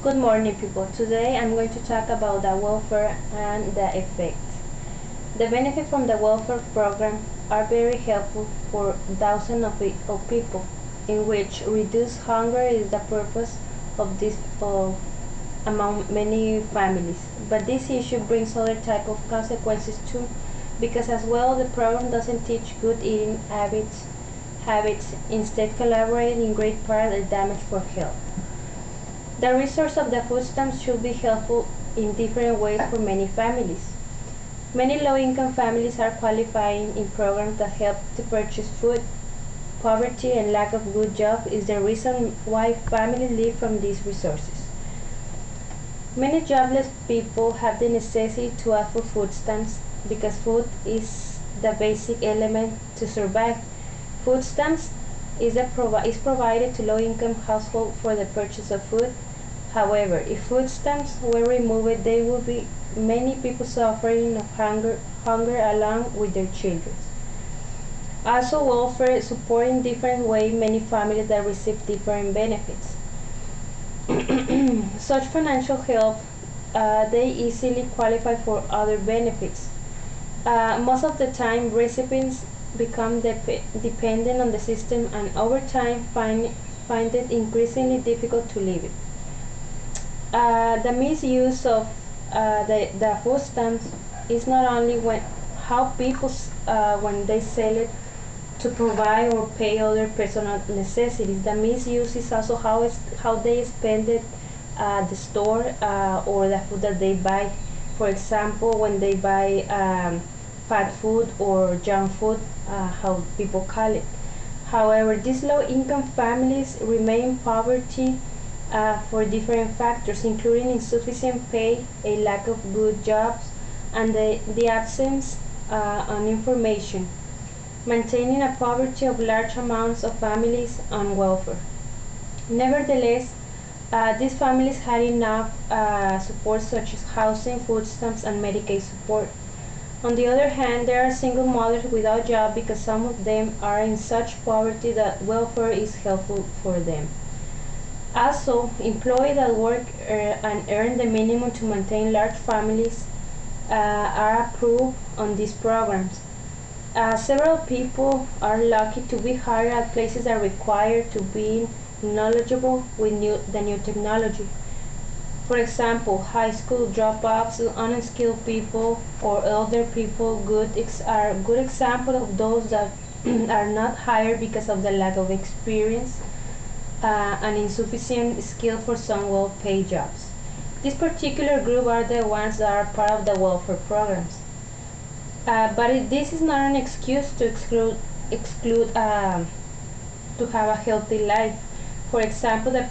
Good morning, people. Today I'm going to talk about the welfare and the effects. The benefits from the welfare program are very helpful for thousands of people, in which reduce hunger is the purpose of this among many families. But this issue brings other type of consequences too, because as well the program doesn't teach good eating habits instead collaborate in great part the damage for health. The resource of the food stamps should be helpful in different ways for many families. Many low-income families are qualifying in programs that help to purchase food. Poverty and lack of good job is the reason why families live from these resources. Many jobless people have the necessity to ask for food stamps because food is the basic element to survive. Food stamps is provided to low-income households for the purchase of food. However, if food stamps were removed, there would be many people suffering of hunger along with their children. Also, welfare support in different ways many families that receive different benefits. Such financial help, they easily qualify for other benefits. Most of the time, recipients become dependent on the system and over time find it increasingly difficult to leave it. The misuse of the food stamps is not only how people when they sell it to provide or pay other personal necessities. The misuse is also how they spend it at the store or the food that they buy. For example, when they buy fast food or junk food, how people call it. However, these low-income families remain in poverty for different factors, including insufficient pay, a lack of good jobs, and the absence on information, maintaining a poverty of large amounts of families on welfare. Nevertheless, these families had enough support such as housing, food stamps, and Medicaid support. On the other hand, there are single mothers without job because some of them are in such poverty that welfare is helpful for them. Also, employees that work and earn the minimum to maintain large families are approved on these programs. Several people are lucky to be hired at places that require to be knowledgeable with the new technology. For example, high school dropouts, unskilled people, or elder people are good examples of those that are not hired because of the lack of experience and insufficient skill for some well-paid jobs. This particular group are the ones that are part of the welfare programs. This is not an excuse to exclude to have a healthy life. For example, the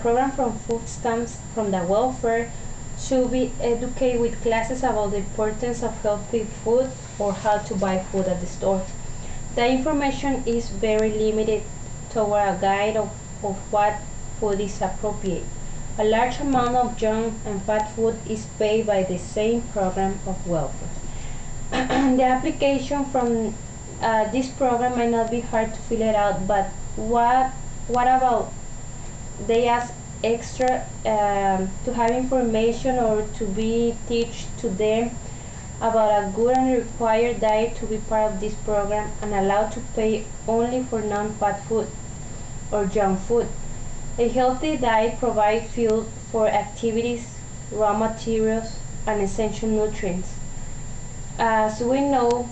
program from food stamps from the welfare should be educated with classes about the importance of healthy food or how to buy food at the store. The information is very limited toward a guide of what food is appropriate. A large amount of junk and fat food is paid by the same program of welfare. The application from this program might not be hard to fill it out, but what about they ask extra to have information or to be teach to them about a good and required diet to be part of this program and allowed to pay only for non-fat food or junk food. A healthy diet provides fuel for activities, raw materials, and essential nutrients. As we know,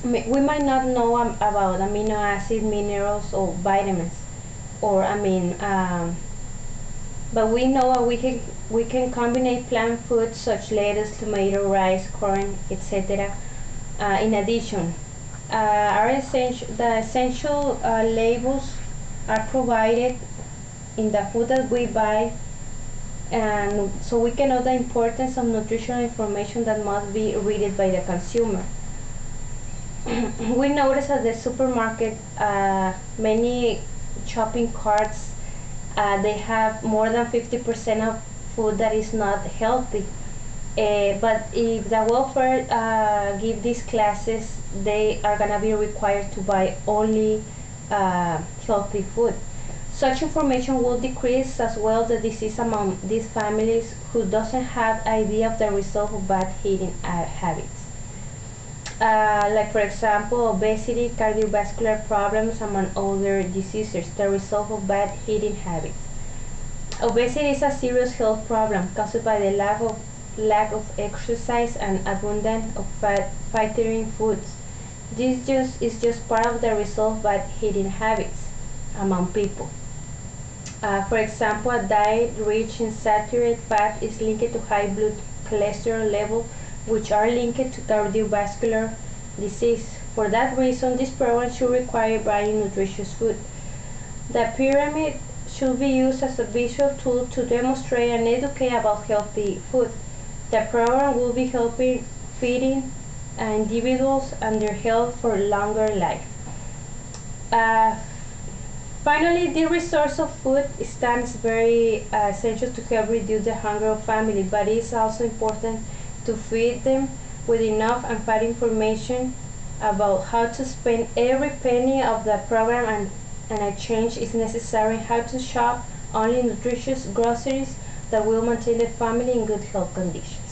we might not know about amino acid, minerals, or vitamins, but we know we can combine plant foods such lettuce, tomato, rice, corn, etc. In addition, the essential labels are provided in the food that we buy, and so we can know the importance of nutritional information that must be read by the consumer. We notice at the supermarket many shopping carts they have more than 50% of food that is not healthy. But if the welfare give these classes, they are gonna be required to buy only healthy food. Such information will decrease as well the disease among these families who doesn't have idea of the result of bad eating habits. Like for example, obesity, cardiovascular problems, among other diseases, the result of bad eating habits. Obesity is a serious health problem caused by the lack of exercise and abundance of fattening foods. This is just part of the result of bad eating habits among people. For example, a diet rich in saturated fat is linked to high blood cholesterol level, which are linked to cardiovascular disease. For that reason, this program should require buying nutritious food. The pyramid should be used as a visual tool to demonstrate and educate about healthy food. The program will be helping feeding individuals and their health for longer life. Finally, the resource of food stands very essential to help reduce the hunger of family, but it is also important to feed them with enough and fair information about how to spend every penny of the program, and a change is necessary in how to shop only nutritious groceries that will maintain the family in good health conditions.